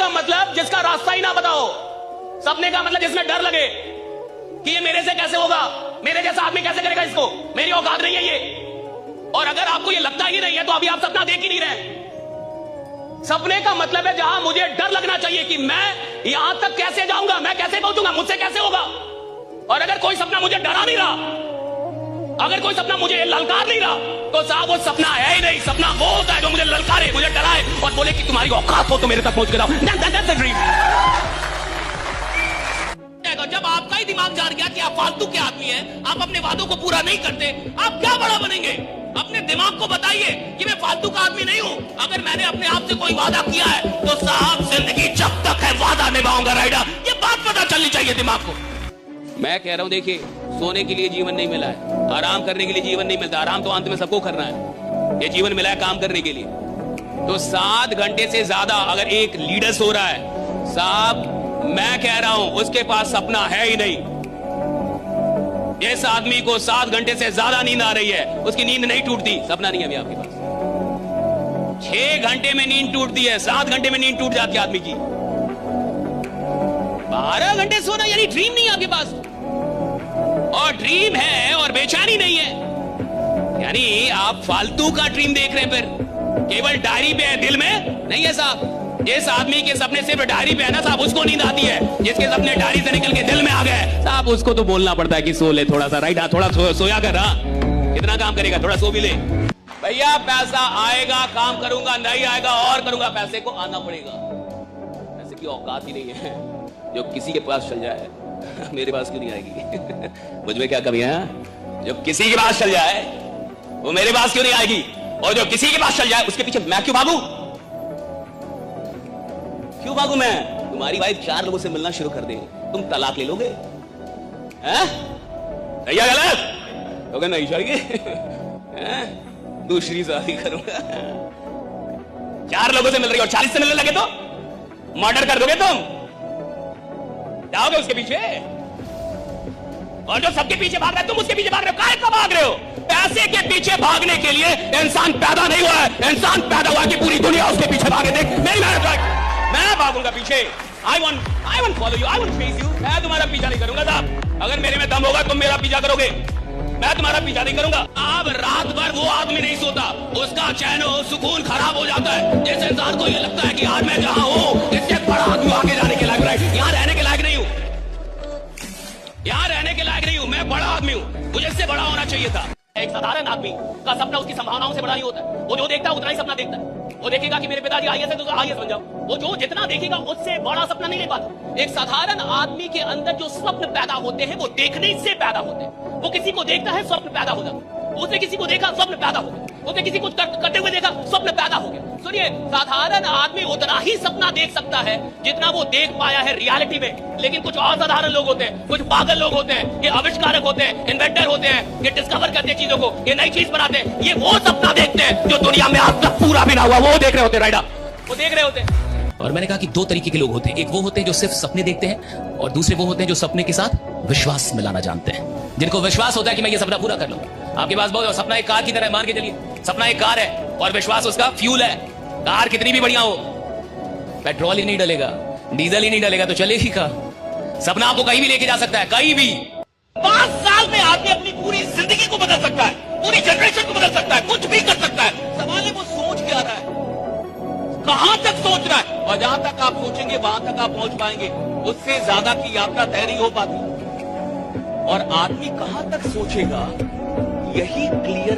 का मतलब जिसका रास्ता ही ना बताओ, सपने का मतलब जिसमें डर लगे कि ये मेरे से कैसे होगा, मेरे जैसा आदमी कैसे करेगा इसको, मेरी औकात नहीं है ये। और अगर आपको ये लगता ही नहीं है तो अभी आप सपना देख ही नहीं रहे। सपने का मतलब है जहां मुझे डर लगना चाहिए कि मैं यहां तक कैसे जाऊंगा, मैं कैसे पहुंचूंगा, मुझसे कैसे होगा। और अगर कोई सपना मुझे डरा नहीं रहा, अगर कोई सपना मुझे ललकार नहीं रहा, तो साहब वो सपना है ही नहीं। सपना वो होता है जो मुझे ललकारे, मुझे डराए और बोले कि तुम्हारी औकात हो तो मेरे तक पहुंच के जाओ। That's a dream। जब आपका ही दिमाग जान गया कि आप फालतू के आदमी हैं, आप अपने वादों को पूरा नहीं करते, आप क्या बड़ा बनेंगे। अपने दिमाग को बताइए कि मैं फालतू का आदमी नहीं हूं। अगर मैंने अपने आप से कोई वादा किया है तो साहब जिंदगी जब तक है वादा निभाऊंगा राइडर, ये बात पता चलनी चाहिए दिमाग को। मैं कह रहा हूं देखिए, सोने के लिए जीवन नहीं मिला है, आराम करने के लिए जीवन नहीं मिलता। आराम तो अंत में सबको करना है, ये जीवन मिला है काम करने के लिए। तो 7 घंटे से ज्यादा अगर एक लीडर सो रहा है, साहब मैं कह रहा हूं उसके पास सपना है ही नहीं। इस आदमी को 7 घंटे से ज्यादा नींद आ रही है, उसकी नींद नहीं टूटती, सपना नहीं है अभी आपके पास। 6 घंटे में नींद टूटती है, 7 घंटे में नींद टूट जाती है आदमी की। 12 घंटे सोना यानी ड्रीम नहीं है आपके पास, और ड्रीम है और बेचैनी नहीं है, यानी आप फालतू का ड्रीम देख रहे हैं। फिर केवल डायरी पे है, दिल में नहीं है साहब। जिस आदमी के सपने सिर्फ डायरी पे है ना साहब, उसको नींद आती है। जिसके सपने डायरी से निकल के दिल में आ गए साहब, उसको तो बोलना पड़ता है कि सो ले थोड़ा सा, राइट। थोड़ा सोया कर रहा, कितना काम करेगा, थोड़ा सो भी ले भैया। पैसा आएगा काम करूंगा, नहीं आएगा और करूंगा, पैसे को आना पड़ेगा। पैसे की औकात ही नहीं है जो किसी के पास चल जाए। मेरे पास क्यों नहीं आएगी? मुझ में क्या कमी है? जो किसी के पास चल जाए वो मेरे पास क्यों नहीं आएगी, और जो किसी के पास चल जाए उसके पीछे मैं क्यों भागू? क्यों भागू मैं? तुम्हारी वाइफ 4 लोगों से मिलना शुरू कर दे, तुम तलाक ले लोगे? हैं? सही है गलत? लोगे नहीं चाहिए? दूसरी शादी करूंगा। 4 लोगों से मिल रही हो, 40 से मिलने लगे तो मर्डर कर दोगे तुम, जाओगे उसके पीछे। और जो सबके पीछे भाग रहा है तुम उसके पीछे भाग रहे हो। काहे का भाग रहे हो? पैसे के पीछे भागने के लिए इंसान पैदा नहीं हुआ है, इंसान पैदा हुआ कि पूरी दुनिया उसके पीछे भागे। देख मेरी मेहनत, मैं भागूंगा पीछे। I won't follow you, I won't chase you। मैं तुम्हारा पीछा नहीं करूंगा साहब। अगर मेरे में दम होगा तुम मेरा पीछा करोगे, मैं तुम्हारा पीछा नहीं करूंगा। अब रात भर वो आदमी नहीं सोता, उसका चैन और सुकून खराब हो जाता है। जिस इंसान को ये लगता है कि आज मैं जहां हूं इससे बड़ा आदमी आगे जाने के लायक, राइट, यहां रहने के लायक नहीं हूं, यहां रहने के लायक नहीं हूं, मैं बड़ा आदमी हूं, मुझे इससे बड़ा होना चाहिए था। एक साधारण आदमी का सपना उसकी संभावनाओं से बड़ा नहीं होता। वो जो देखता है उतना ही सपना देखता है। वो देखेगा कि मेरे पिताजी आईएएस है तो आईएएस बन जाओ। वो जो जितना देखेगा उससे बड़ा सपना नहीं ले पाता। एक साधारण आदमी के अंदर जो स्वप्न पैदा होते हैं वो देखने से पैदा होते हैं। वो किसी को देखता है, स्वप्न पैदा हो जाता है। उसने किसी को देखा, स्वप्न पैदा हो गया। उसने किसी को करते हुए देखा, स्वप्न पैदा हो गया। सुनिए, साधारण आदमी उतना ही सपना देख सकता है जितना वो देख पाया है रियलिटी में। लेकिन कुछ असाधारण लोग होते हैं, कुछ पागल लोग होते हैं, ये आविष्कारक होते हैं, इन्वेंटर होते हैं, ये डिस्कवर करते हैं चीजों को, ये नई चीज बनाते हैं। ये वो सपना देखते हैं जो दुनिया में आज तक पूरा भी ना हुआ, वो देख रहे होते हैं, राइडा, वो देख रहे होते हैं। और मैंने कहा कि 2 तरीके के लोग होते हैं। एक वो होते हैं जो सिर्फ सपने देखते हैं, और दूसरे वो होते हैं जो सपने के साथ विश्वास मिलाना जानते हैं। जिनको विश्वास होता है कि मैं ये सपना पूरा कर लूंगा। आपके पास बहुत सपना एक कार की तरह, मान के चलिए सपना एक कार है और विश्वास उसका फ्यूल है। कार कितनी भी बढ़िया हो, पेट्रोल ही नहीं डलेगा, डीजल ही नहीं डलेगा तो चलेगी का। सपना आपको कहीं भी लेके जा सकता है, कहीं भी। 5 साल में आदमी अपनी पूरी जिंदगी को बदल सकता है, पूरी जनरेशन को बदल सकता है, कुछ भी कर सकता है। सवाल है वो सोच क्या रहा है, कहां तक सोच रहा है। और जहां तक आप सोचेंगे वहां तक आप पहुंच पाएंगे, उससे ज्यादा की यात्रा तय नहीं हो पाती। और आदमी कहां तक सोचेगा यही क्लियर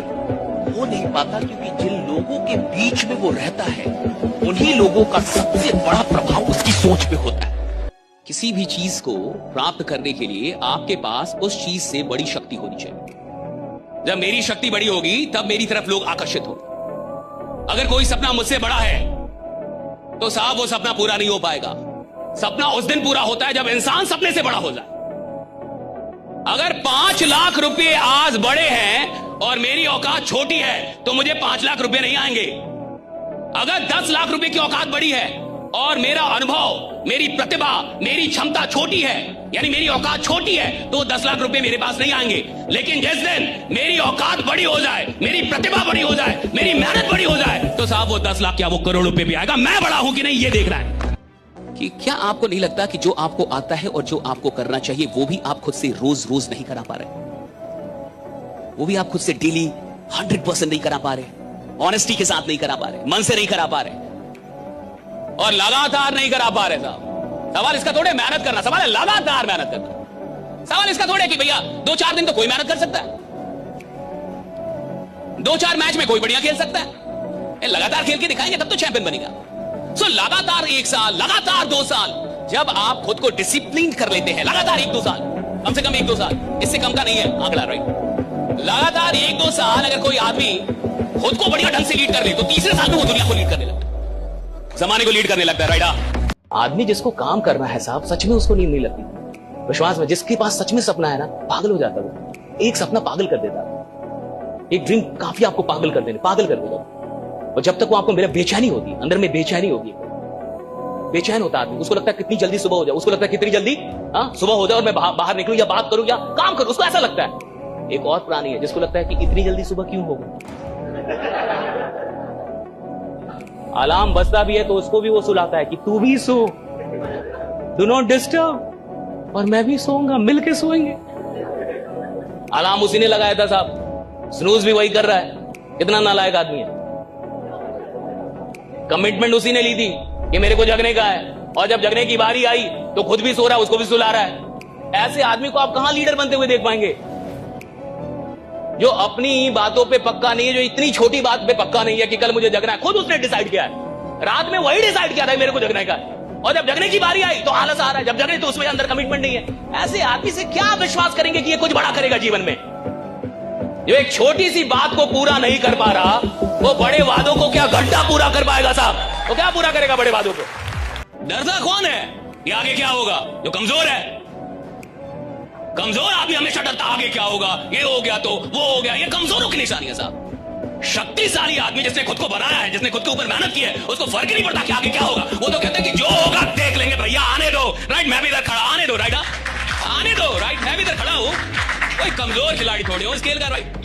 हो नहीं पाता, क्योंकि जिन लोगों के बीच में वो रहता है उन्हीं लोगों का सबसे बड़ा प्रभाव उसकी सोच पे होता है। किसी भी चीज को प्राप्त करने के लिए आपके पास उस चीज से बड़ी शक्ति होनी चाहिए। जब मेरी शक्ति बड़ी होगी तब मेरी तरफ लोग आकर्षित होंगे। अगर कोई सपना मुझसे बड़ा है तो साहब वो सपना पूरा नहीं हो पाएगा। सपना उस दिन पूरा होता है जब इंसान सपने से बड़ा हो जाए। अगर 5 लाख रुपए आज बड़े हैं और मेरी औकात छोटी है तो मुझे 5 लाख रुपए नहीं आएंगे। अगर 10 लाख रुपए की औकात बड़ी है और मेरा अनुभव, मेरी प्रतिभा, मेरी क्षमता छोटी है, यानी मेरी औकात छोटी है, तो 10 लाख रुपए मेरे पास नहीं आएंगे। लेकिन जिस दिन मेरी औकात बड़ी हो जाए, मेरी प्रतिभा बड़ी हो जाए, मेरी मेहनत बड़ी हो जाए, तो साहब वो 10 लाख क्या वो करोड़ रुपए भी आएगा। मैं बड़ा हूं कि नहीं ये देख रहा है। कि क्या आपको नहीं लगता कि जो आपको आता है और जो आपको करना चाहिए वो भी आप खुद से रोज रोज नहीं करा पा रहे, वो भी आप खुद से डेली 100% नहीं करा पा रहे, ऑनेस्टी के साथ नहीं करा पा रहे, मन से नहीं करा पा रहे और लगातार नहीं करा पा रहे साहब। सवाल इसका थोड़े मेहनत करना, सवाल है लगातार मेहनत करना। सवाल इसका थोड़े कि भैया 2-4 दिन तो कोई मेहनत कर सकता है, 2-4 मैच में कोई बढ़िया खेल सकता है, लगातार खेल के दिखाएंगे तब तो चैंपियन बनेगा। सो लगातार 1 साल, लगातार 2 साल, जब आप खुद को डिसिप्लिन कर लेते हैं, लगातार 1-2 साल, कम से कम 1-2 साल, इससे कम का नहीं है आंकड़ा, राइट। लगातार 1-2 साल अगर कोई आदमी खुद को बढ़िया ढंग से लीड कर ले तो तीसरे साल में वो दुनिया को लीड करने लगता है, जमाने को लीड करने लगता है, राइट। आदमी जिसको काम करना है साहब, सच में उसको नींद नहीं लगती, विश्वास में। जिसके पास सच में सपना है ना, पागल हो जाता है। एक सपना पागल कर देता है, एक ड्रीम काफी आपको पागल कर देगा। और जब तक वो आपको मेरा बेचैनी होती है, अंदर में बेचैनी होगी, बेचैन होता आदमी, उसको लगता है कितनी जल्दी सुबह हो जाए, उसको लगता है कितनी जल्दी सुबह हो जाए और मैं बाहर निकलूं या बात करूं या काम करूं, उसको ऐसा लगता है। एक और प्राणी है जिसको लगता है कि इतनी जल्दी सुबह क्यों होगी। अलार्म बजता भी है तो उसको भी वो सुलाता है कि तू भी सो, डू नॉट डिस्टर्ब, और मैं भी सोऊंगा, मिलके सोएंगे। अलार्म उसी ने लगाया था साहब, स्नूज भी वही कर रहा है। कितना नालायक आदमी है। कमिटमेंट उसी ने ली थी कि मेरे को जगने का है, और जब जगने की बारी आई तो खुद भी सो रहा है, उसको भी सुला रहा है। ऐसे आदमी को आप कहां लीडर बनते हुए देख पाएंगे, जो अपनी बातों पे पक्का नहीं है, जो इतनी छोटी बात पे पक्का नहीं है कि कल मुझे जगना है। खुद उसने डिसाइड किया है, रात में वही डिसाइड किया था मेरे को जगने का, और जब जगने की बारी आई तो आलस आ रहा है, जब जगने तो उसमें अंदर कमिटमेंट नहीं है। ऐसे आदमी से क्या विश्वास करेंगे कि ये कुछ बड़ा करेगा जीवन में। जो एक छोटी सी बात को पूरा नहीं कर पा रहा, वो बड़े वादों को क्या घंटा पूरा कर पाएगा साहब, वो क्या पूरा करेगा बड़े वादों को। डरता कौन है कि आगे क्या होगा? जो कमजोर है। कमजोर आदमी हमेशा डरता आगे क्या होगा, ये हो गया तो वो हो गया। ये कमजोरों की निशानी है साहब। शक्तिशाली आदमी जिसने खुद को बनाया है, जिसने खुद के ऊपर मेहनत की है, उसको फर्क ही नहीं पड़ता कि आगे क्या होगा। वो तो कहते हैं कि जो होगा देख लेंगे भैया, आने दो, राइट, मैं भी इधर खड़ा, आने दो, राइट, आने दो, राइट, मैं भी इधर खड़ा हूं। कोई कमजोर खिलाड़ी थोड़ी हो स्केल का, राइट।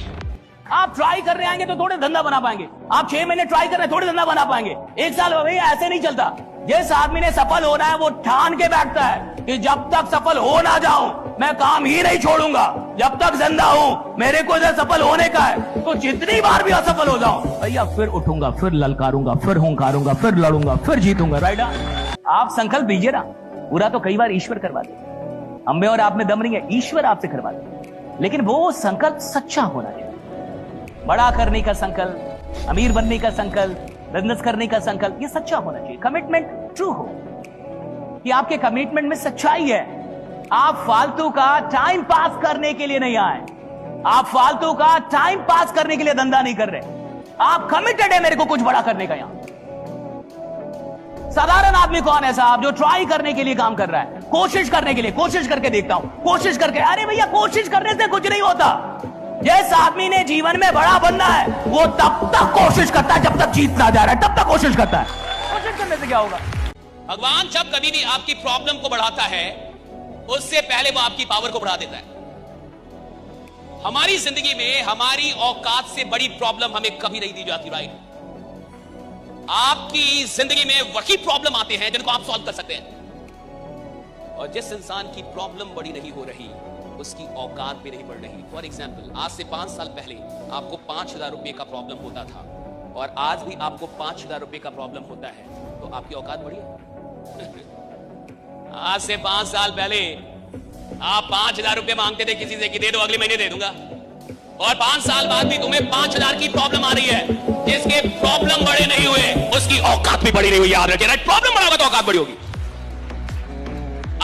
आप ट्राई करने आएंगे तो थोड़े धंधा बना पाएंगे। आप 6 महीने ट्राई कर रहे हैं, थोड़े धंधा बना पाएंगे। 1 साल भैया ऐसे नहीं चलता। जिस आदमी ने सफल होना है वो ठान के बैठता है कि जब तक सफल हो ना जाऊं मैं काम ही नहीं छोड़ूंगा, जब तक जिंदा हूं मेरे को इधर सफल होने का है, तो जितनी बार भी असफल हो जाऊं भैया फिर उठूंगा, फिर ललकारूंगा, फिर हुंकारूंगा, फिर लड़ूंगा, फिर जीतूंगा, राइट। आप संकल्प लीजिए ना, पूरा तो कई बार ईश्वर करवा दे। हम में और आप में दम नहीं है, ईश्वर आपसे करवा दे, लेकिन वो संकल्प सच्चा होना चाहिए। बड़ा करने का संकल्प, अमीर बनने का संकल्प, बिजनेस करने का संकल्प, ये सच्चा होना चाहिए। कमिटमेंट ट्रू हो कि आपके कमिटमेंट में सच्चाई है। आप फालतू का टाइम पास करने के लिए नहीं आए, आप फालतू का टाइम पास करने के लिए धंधा नहीं कर रहे, आप कमिटेड है मेरे को कुछ बड़ा करने का। यहां साधारण आदमी कौन है साहब जो ट्राई करने के लिए काम कर रहा है, कोशिश करने के लिए, कोशिश करके देखता हूं, कोशिश करके। अरे भैया कोशिश करने से कुछ नहीं होता। जिस आदमी ने जीवन में बड़ा बनना है वो तब तक कोशिश करता है जब तक जीत ना जा रहा है, तब तक कोशिश करता है। कोशिश करने से क्या होगा? भगवान जब कभी भी आपकी प्रॉब्लम को बढ़ाता है उससे पहले वो आपकी पावर को बढ़ा देता है। हमारी जिंदगी में हमारी औकात से बड़ी प्रॉब्लम हमें कभी नहीं दी जाती, राइट। आपकी जिंदगी में वही प्रॉब्लम आते हैं जिनको आप सॉल्व कर सकते हैं, और जिस इंसान की प्रॉब्लम बड़ी नहीं हो रही उसकी औकात भी नहीं बढ़ रही। फॉर एग्जाम्पल, आज से 5 साल पहले आपको 5,000 रुपए का प्रॉब्लम होता था और आज भी आपको 5,000 रुपए का प्रॉब्लम होता है, तो आपकी औकात बढ़ी है। आज से 5 साल पहले आप 5,000 रुपए मांगते थे किसी से कि दे दो अगले महीने दे दूंगा, और 5 साल बाद भी तुम्हें 5,000 की प्रॉब्लम आ रही है। जिसके प्रॉब्लम बड़े नहीं हुए उसकी औकात भी बड़ी नहीं हुई, याद रखिए, राइट। प्रॉब्लम बड़ा होगा तो औकात बड़ी होगी।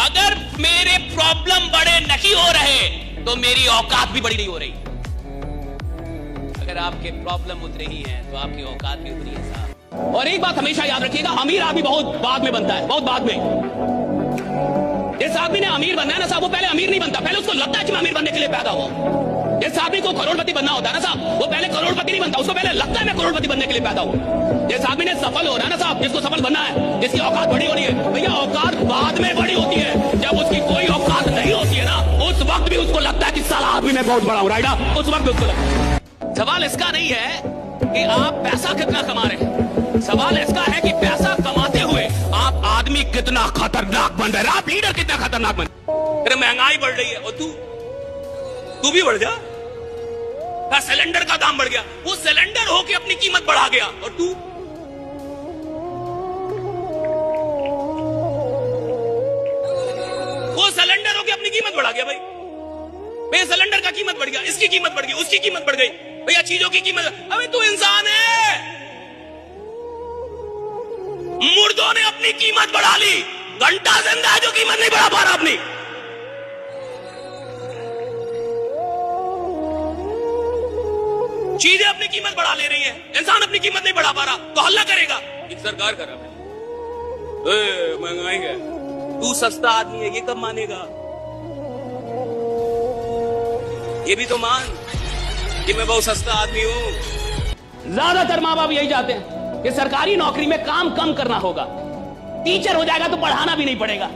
अगर मेरे प्रॉब्लम बड़े नहीं हो रहे तो मेरी औकात भी बड़ी नहीं हो रही। अगर आपके प्रॉब्लम उतरे ही हैं तो आपकी औकात भी उतरी है साहब। और एक बात हमेशा याद रखिएगा, अमीर आदमी बहुत बाद में बनता है, बहुत बाद में। जिस आदमी ने अमीर बनना है ना साहब, वो पहले अमीर नहीं बनता, पहले उसको लगता है कि मैं अमीर बनने के लिए पैदा हुआ। जिस आदमी को करोड़पति बनना होता है ना साहब, वो पहले करोड़पति नहीं बनता, उसको पहले लगता है मैं करोड़पति बनने के लिए पैदा हुआ। जिस आदमी ने सफल होना है ना साहब, जिसको सफल बनना है, जिसकी औकात बड़ी होनी है, भैया औकात बाद में बड़ी होती है। जब उसकी कोई औकात नहीं होती है ना, उस वक्त भी उसको लगता है कि साला आदमी मैं बहुत बड़ा हूं, राइट। उस वक्त भी उसको लगता है। सवाल इसका नहीं है कि आप पैसा कितना कमा रहे हैं, सवाल इसका है कि पैसा कमाते हुए आप आदमी आदमी कितना खतरनाक बन रहा है, आप लीडर कितना खतरनाक बन। अरे महंगाई बढ़ रही है और तू भी बढ़ जा। सिलेंडर का दाम बढ़ गया, वो सिलेंडर होके अपनी कीमत बढ़ा गया और तू वो सिलेंडर होके अपनी कीमत बढ़ा गया। भाई सिलेंडर का कीमत बढ़ गया, इसकी कीमत बढ़ गई, उसकी कीमत बढ़ गई, भैया चीजों की कीमत। अबे तू इंसान है, मुर्दों ने अपनी कीमत बढ़ा ली, घंटा जिंदा है जो कीमत नहीं बढ़ा पा रहा अपनी। चीजें अपनी कीमत बढ़ा ले रही है, इंसान अपनी कीमत नहीं बढ़ा पा रहा तो हल्ला करेगा। एक सरकार कर रहा है महंगाई है, तू सस्ता आदमी है, ये कब मानेगा? ये भी तो मान कि मैं बहुत सस्ता आदमी हूं। ज्यादातर माँ बाप यही चाहते हैं कि सरकारी नौकरी में काम कम करना होगा, टीचर हो जाएगा तो पढ़ाना भी नहीं पड़ेगा,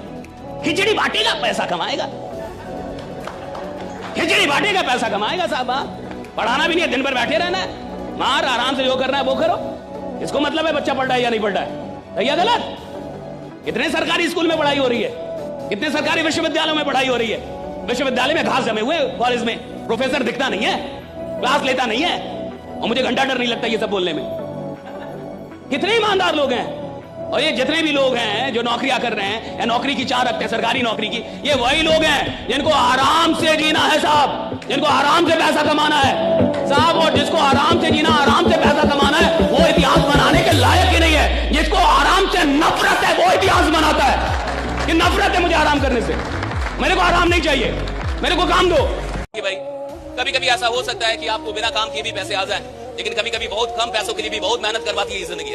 खिचड़ी बांटेगा पैसा कमाएगा, खिचड़ी बांटेगा पैसा कमाएगा साहब, पढ़ाना भी नहीं है, दिन भर बैठे रहना है, मार आराम से जो करना है वो करो। इसको मतलब है बच्चा पढ़ रहा है या नहीं पढ़ रहा है, सही या गलत? कितने सरकारी स्कूल में पढ़ाई हो रही है, कितने सरकारी विश्वविद्यालयों में पढ़ाई हो रही है। विश्वविद्यालय में घास जमे हुए, कॉलेज में प्रोफेसर दिखता नहीं है, क्लास लेता नहीं है, और मुझे घंटा डर नहीं लगता ये सब बोलने में। कितने ईमानदार लोग हैं, और ये जितने भी लोग हैं जो नौकरियां कर रहे हैं या नौकरी की चाह रखते हैं सरकारी नौकरी की, ये वही लोग हैं जिनको आराम से जीना है साहब, जिनको आराम से पैसा कमाना है साहब, और जिसको आराम से जीना, आराम से पैसा कमाना है, वो इतिहास बनाने के लायक ही नहीं है। जिसको आराम से नफरत है वो इतिहास बनाता है कि नफरत है मुझे आराम करने से, मेरे को आराम नहीं चाहिए, मेरे को काम दो। कि भाई कभी कभी ऐसा हो सकता है कि आपको बिना काम किए भी पैसे आ जाए, लेकिन कभी कभी बहुत कम पैसों के लिए भी बहुत मेहनत करवाती है जिंदगी।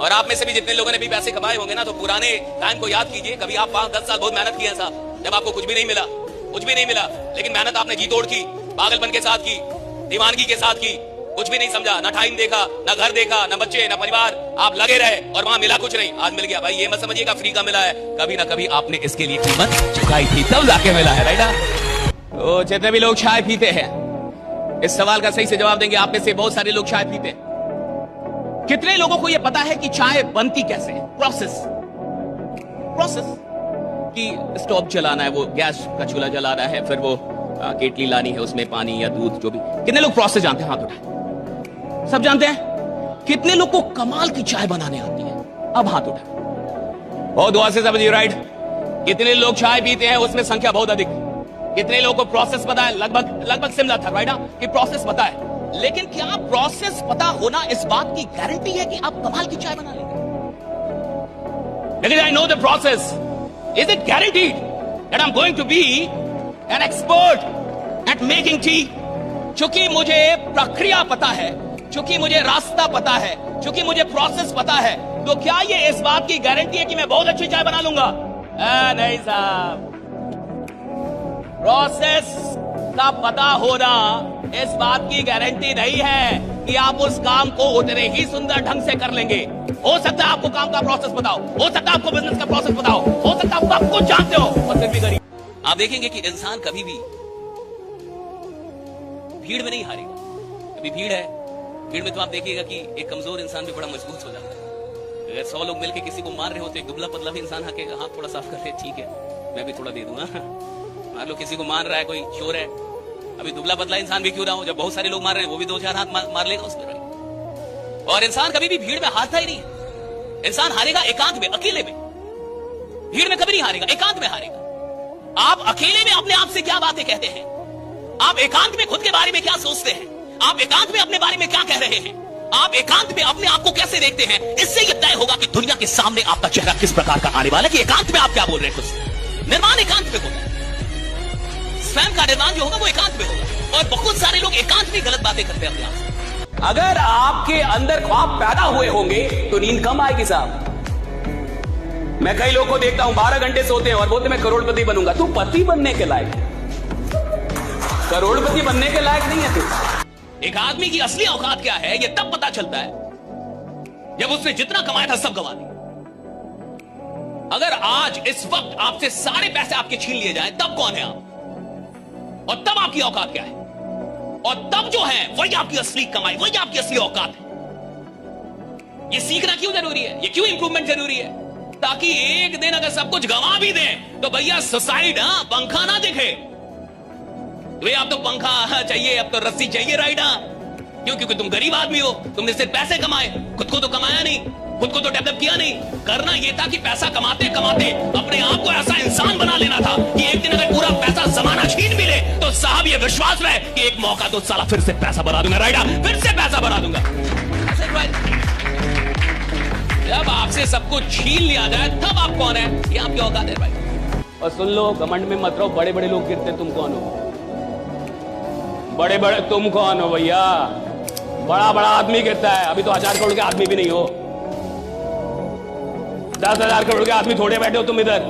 और आप में से भी जितने लोगों ने भी पैसे कमाए होंगे ना, तो पुराने टाइम को याद कीजिए। कभी आप 5-10 साल बहुत मेहनत की है साहब, जब आपको कुछ भी नहीं मिला, लेकिन मेहनत आपने जी तोड़ की, पागलपन के साथ की, दीवानगी के साथ की, कुछ भी नहीं समझा, ना टाइम देखा, ना घर देखा, ना बच्चे, ना परिवार, आप लगे रहे और वहां मिला कुछ नहीं, आज मिल गया। भाई ये मत समझिएगा फ्री का मिला है, कभी ना कभी आपने इसके लिए कीमत चुकाई थी, तब जाके मिला है, राइट? तो जितने भी लोग चाय पीते हैं, इस सवाल का सही से जवाब देंगे। आप में से बहुत सारे लोग चाय पीते हैं। कितने लोगों को यह पता है कि चाय बनती कैसे है? प्रोसेस कि स्टोव जलाना है, वो गैस का चूल्हा जलाना है, फिर वो केटली लानी है, उसमें पानी या दूध जो भी। कितने लोग प्रोसेस जानते हैं? हाथ उठाए। सब जानते हैं? कितने लोग को कमाल की चाय बनाने आती है? अब हाथ उठाए। बहुत दुआ से समझिए, राइट? कितने लोग चाय पीते हैं, उसमें संख्या बहुत अधिक। कितने लोगों को प्रोसेस पता है? लगभग सिमिलर था, राइट? कि प्रोसेस पता है, लेकिन क्या प्रोसेस पता होना इस बात की गारंटी है कि आप कमाल की चाय बना लेंगे? लेकिन I know the process, is it guaranteed that I am going to be an expert at making tea? चूंकि मुझे प्रक्रिया पता है, चूंकि मुझे रास्ता पता है, चूंकि मुझे प्रोसेस पता है, तो क्या ये इस बात की गारंटी है कि मैं बहुत अच्छी चाय बना लूंगा? नहीं साहब, प्रोसेस का पता होना इस बात की गारंटी नहीं है कि आप उस काम को उतने ही सुंदर ढंग से कर लेंगे। हो सकता है आपको काम का प्रोसेस पता हो सकता है आपको बिजनेस का प्रोसेस पता हो सकता है आप सब कुछ जानते हो, और फिर भी गरीब। आप देखेंगे कि इंसान कभी भी भीड़ में नहीं हारेगा। कभी भीड़ में तो आप देखिएगा कि एक कमजोर इंसान भी बड़ा मजबूत हो जाता है। अगर 100 लोग मिलकर किसी को मार रहे होते, एक दुबला पतला भी इंसान हाकेगा, हाथ थोड़ा साफ कर ले, ठीक है मैं भी थोड़ा दे दूंगा। मान लो किसी को मार रहा है कोई चोर है, अभी दुबला पतला इंसान भी क्यों ना हो, जब बहुत सारे लोग मार रहे हैं वो भी 2-4 हाथ मार लेगा उसमें। और इंसान कभी भी भीड़ में हारता ही नहीं है। इंसान हारेगा एकांत में, अकेले में। भीड़ में कभी नहीं हारेगा, एकांत में हारेगा। आप अकेले में अपने आप से क्या बातें कहते हैं, आप एकांत में खुद के बारे में क्या सोचते हैं, आप एकांत में अपने बारे में क्या कह रहे हैं, आप एकांत में अपने आप को कैसे देखते हैं, इससे यह तय होगा कि दुनिया के सामने आपका चेहरा किस प्रकार का आने वाला है, कि एकांत में आप क्या बोल रहे हैं। खुद निर्माण एकांत में होगा, स्वयं का निर्माण जो होगा वो एकांत में होगा। और बहुत सारे लोग एकांत में गलत बातें करते हैं अपने आप से। अगर आपके अंदर ख्वाब पैदा हुए होंगे तो नींद कम आएगी साहब। मैं कई लोगों को देखता हूं 12 घंटे सोते हैं और बोलते मैं करोड़पति बनूंगा। तू पति बनने के लायक, करोड़पति बनने के लायक नहीं है तू। एक आदमी की असली औकात क्या है ये तब पता चलता है जब उसने जितना कमाया था सब गंवा दिया। अगर आज इस वक्त आपसे सारे पैसे आपके छीन लिए जाएं, तब कौन है आप, और तब आपकी औकात क्या है, और तब जो है वही आपकी असली कमाई, वही आपकी असली औकात है। ये सीखना क्यों जरूरी है, ये क्यों इंप्रूवमेंट जरूरी है? ताकि एक दिन अगर सब कुछ गंवा भी दे तो भैया सुसाइड, हाँ, पंखा ना दिखे। वे अब तो पंखा चाहिए, अब तो रस्सी चाहिए, राइट? क्यों? क्योंकि तुम गरीब आदमी हो, तुमने सिर्फ पैसे कमाए, खुद को तो कमाया नहीं, खुद को तो डेवलप किया नहीं। करना यह था कि पैसा कमाते कमाते अपने आप को ऐसा इंसान बना लेना था कि एक दिन अगर पूरा पैसा जमाना छीन भी ले तो साहब ये विश्वास रहे कि एक मौका तो साला फिर से पैसा बना दूंगा, राइट? फिर से पैसा बना दूंगा। जब आपसे सब कुछ छीन लिया जाए तब आप कौन है, ये आपकी औकात है भाई। और सुन लो, घमंड में मत रहो, बड़े बड़े लोग गिरते, तुम कौन हो? बड़े बड़े तुम कौन हो भैया? बड़ा बड़ा आदमी गिरता है, अभी तो 1000 करोड़ के आदमी भी नहीं हो। 10,000 करोड़ के आदमी थोड़े बैठे हो तुम इधर,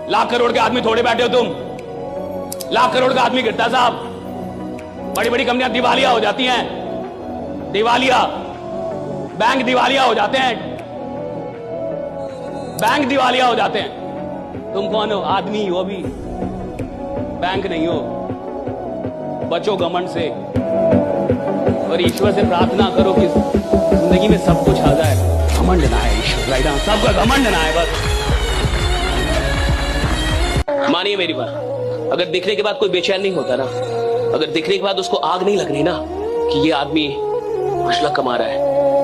लाख करोड़ के आदमी थोड़े बैठे हो तुम। लाख करोड़ का आदमी गिरता साहब। बड़ी बड़ी कंपनियां दिवालिया हो जाती हैं, दिवालिया, बैंक दिवालिया हो जाते हैं, बैंक दिवालिया हो जाते हैं। तुम कौन हो? आदमी हो, अभी बैंक नहीं हो। बचो घमंड से और ईश्वर से प्रार्थना करो कि जिंदगी में सब कुछ आ जाए। घमंड ना है ईश्वर, राइट? सबका घमंड ना है बस। मानिए मेरी बात, अगर दिखने के बाद कोई बेचैन नहीं होता ना, अगर दिखने के बाद उसको आग नहीं लग रही ना कि ये आदमी 5 लाख कमा रहा है,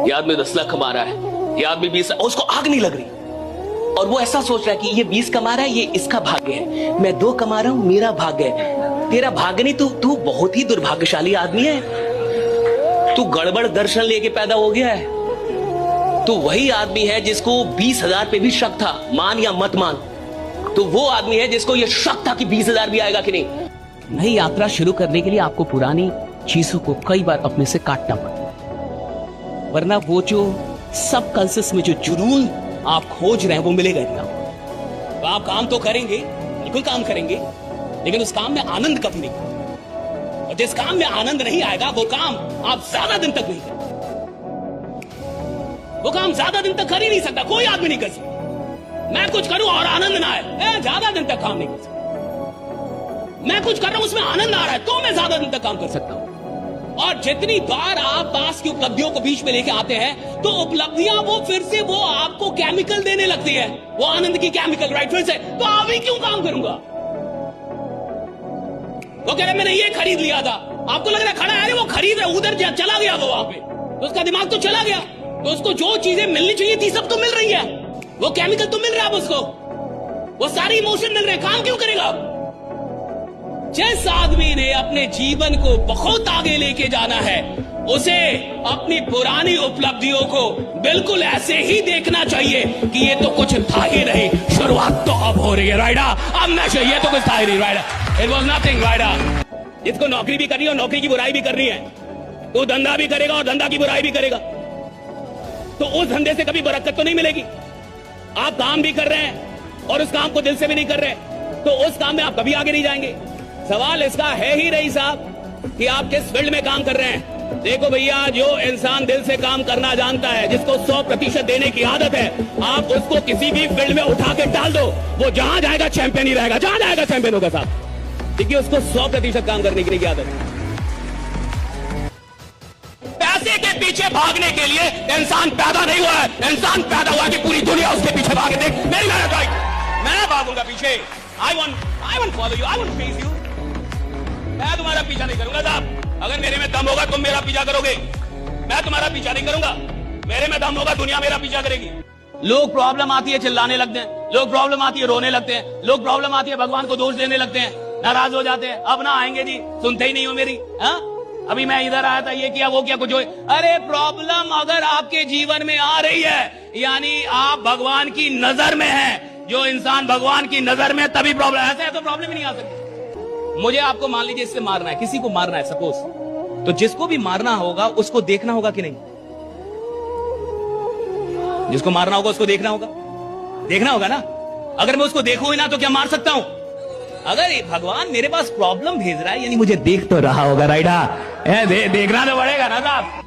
ये आदमी 10 लाख कमा रहा है, ये आदमी 20, उसको आग नहीं लग रही और वो ऐसा सोच रहा है कि ये 20 कमा रहा है, ये इसका भाग्य है, मैं 2 कमा रहा हूं, मेरा भाग्य है। तेरा भाग्य नहीं, तू बहुत ही दुर्भाग्यशाली आदमी है। तू गड़बड़ दर्शन लेके पैदा हो गया है। तू वही आदमी है जिसको 20,000 पे भी शक था, मान या मत मान। तो वो आदमी है जिसको ये शक था कि 20,000 भी आएगा कि नहीं। नई यात्रा शुरू करने के लिए आपको पुरानी चीजों को कई बार अपने से काटना पड़ता, वरना वो जो सब कॉन्शियस में जो जुनून आप खोज रहे हैं वो मिलेगा नहीं। तो आप काम तो करेंगे, बिल्कुल काम करेंगे, लेकिन उस काम में आनंद कभी नहीं। और जिस काम में आनंद नहीं आएगा वो काम आप ज्यादा दिन तक नहीं करेंगे। वो काम ज्यादा दिन तक कर ही नहीं सकता, कोई आदमी नहीं कर सकता। मैं कुछ करूं और आनंद ना आए, ज्यादा दिन तक काम नहीं कर सकता। मैं कुछ कर रहा हूं, उसमें आनंद आ रहा है तो मैं ज्यादा दिन तक काम कर सकता हूं। और जितनी बार आप पास की उपलब्धियों को बीच में लेके आते हैं तो उपलब्धियां वो फिर से वो आपको केमिकल देने लगती है, वो आनंद की केमिकल, राइट? फिर से तो अभी क्यों काम करूंगा? वो कह रहे मैंने ये खरीद लिया था, आपको लग रहा है खड़ा है, वो खरीद रहा, उधर चला गया वो वहां पे, तो उसका दिमाग तो चला गया। तो उसको जो चीजें मिलनी चाहिए थी सब तो मिल रही है, वो केमिकल तो मिल रहा है उसको, वो सारे इमोशन मिल रहे हैं, काम क्यों करेगा? जिस आदमी ने अपने जीवन को बहुत आगे लेके जाना है उसे अपनी पुरानी उपलब्धियों को बिल्कुल ऐसे ही देखना चाहिए कि ये तो कुछ था ही नहीं, शुरुआत तो अब हो रही है, राइडा? अब मैं ये तो कुछ था ही नहीं, राइडा? इट वॉज नथिंग, राइडा? जिसको नौकरी भी करनी है और नौकरी की बुराई भी करनी है, तो धंधा भी करेगा और धंधा की बुराई भी करेगा, तो उस धंधे से कभी बरकत तो नहीं मिलेगी। आप काम भी कर रहे हैं और उस काम को दिल से भी नहीं कर रहे, तो उस काम में आप कभी आगे नहीं जाएंगे। सवाल इसका है ही नहीं साहब कि आप किस फील्ड में काम कर रहे हैं। देखो भैया, जो इंसान दिल से काम करना जानता है, जिसको 100% देने की आदत है, आप उसको किसी भी फील्ड में उठा के डाल दो, वो जहां जाएगा चैंपियन ही रहेगा, जहां जाएगा चैंपियन होगा साहब, क्योंकि उसको 100% काम करने की आदत है। पैसे के पीछे भागने के लिए इंसान पैदा नहीं हुआ है, इंसान पैदा हुआ कि पूरी दुनिया उसके पीछे भागे। देख मेरी मेहनत, राइट? मैं भागूंगा पीछे। I won't follow you, I won't face you। मैं तुम्हारा पीछा नहीं करूंगा साहब। अगर मेरे में दम होगा तुम मेरा पीछा करोगे, मैं तुम्हारा पीछा नहीं करूंगा। मेरे में दम होगा दुनिया मेरा पीछा करेगी। लोग प्रॉब्लम आती है चिल्लाने लगते हैं, लोग प्रॉब्लम आती है रोने लगते हैं, लोग प्रॉब्लम आती है भगवान को दोष देने लगते हैं, नाराज हो जाते हैं। अब ना आएंगे जी, सुनते ही नहीं हो मेरी। अभी मैं इधर आया था, ये किया वो किया, कुछ हो। अरे प्रॉब्लम अगर आपके जीवन में आ रही है यानी आप भगवान की नजर में हैं। जो इंसान भगवान की नजर में तभी प्रॉब्लम, ऐसे है तो प्रॉब्लम ही नहीं आ सकती। मुझे आपको मान लीजिए इससे मारना है, किसी को मारना है सपोज, तो जिसको भी मारना होगा उसको देखना होगा कि नहीं? जिसको मारना होगा उसको देखना होगा, देखना होगा ना। अगर मैं उसको देखूं ही ना तो क्या मार सकता हूं? अगर भगवान मेरे पास प्रॉब्लम भेज रहा है यानी मुझे देख तो रहा होगा, राइट? देखना तो पड़ेगा ना साहब।